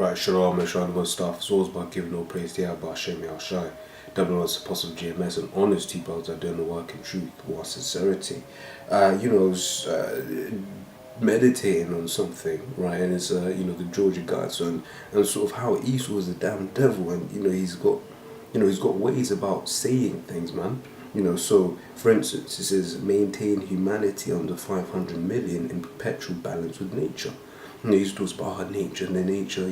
Right, Shalom and Shalom and stuff. It's always about giving no praise to Yahweh Hashem Yahushai. Double honors apostle GMS and honors to you brothers that doing the work in truth or sincerity. I was meditating on something, right? And it's the Georgia guys and sort of how Esau is a damn devil, and he's got ways about saying things, man. So for instance, it says maintain humanity under 500 million in perpetual balance with nature. He talks about her nature and the nature,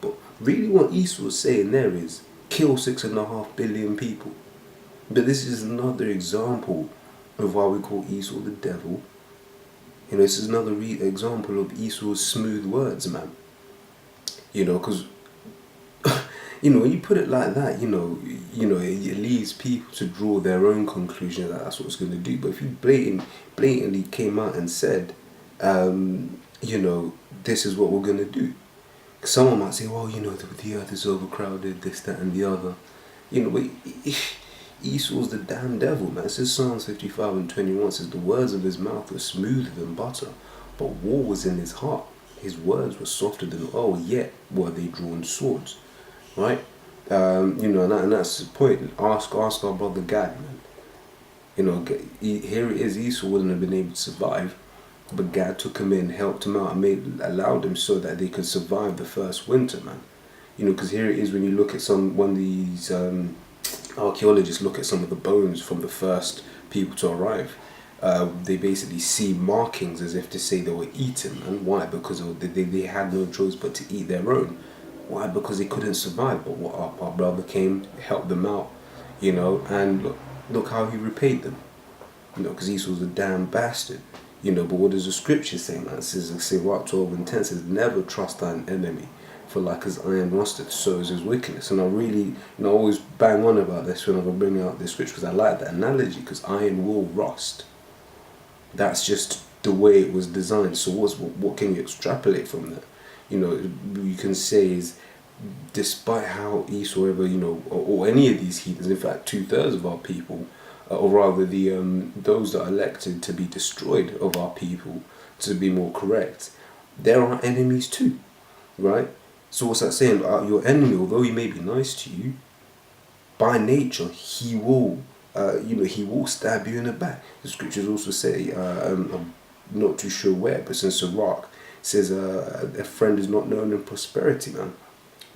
but really what Esau was saying there is kill 6.5 billion people. But this is another example of why we call Esau the devil. This is another example of Esau's smooth words, man. Because when you put it like that, it leaves people to draw their own conclusion that that's what it's going to do. But if you blatantly came out and said, this is what we're going to do. Someone might say, well, the earth is overcrowded, this, that, and the other. But Esau's the damn devil, man. It says Psalms 55 and 21 says the words of his mouth were smoother than butter, but war was in his heart. His words were softer than oil, yet were they drawn swords. Right? And that's the point. Ask our brother Gad, man. Here it is, Esau wouldn't have been able to survive, but Gad took him in, helped him out, and allowed him so that they could survive the first winter, man. Because here it is when you look at one of these archaeologists look at some of the bones from the first people to arrive. They basically see markings as if to say they were eaten, and why? Because they had no choice but to eat their own. Why? Because they couldn't survive. But what our brother came, helped them out, and look how he repaid them. Because Esau's a damn bastard. But what does the scripture say, man? It says, Sirach 12 and 10 says, never trust thine enemy, for like as iron rusted, so is his wickedness. And I really, always bang on about this whenever I bring out this scripture, because I like that analogy, because iron will rust. That's just the way it was designed. So what can you extrapolate from that? You can say is, despite how Esau ever, or any of these heathens, in fact 2/3 of our people, or rather those that are elected to be destroyed of our people, to be more correct, they're our enemies too, right? So what's that saying? Your enemy, although he may be nice to you, by nature he will stab you in the back. The scriptures also say, I'm not too sure where, but it's in Sirach, it says a friend is not known in prosperity, man.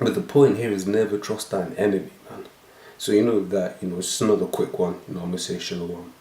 But the point here is never trust thine enemy, man. So that, it's just another quick one. I'm going to say shalom.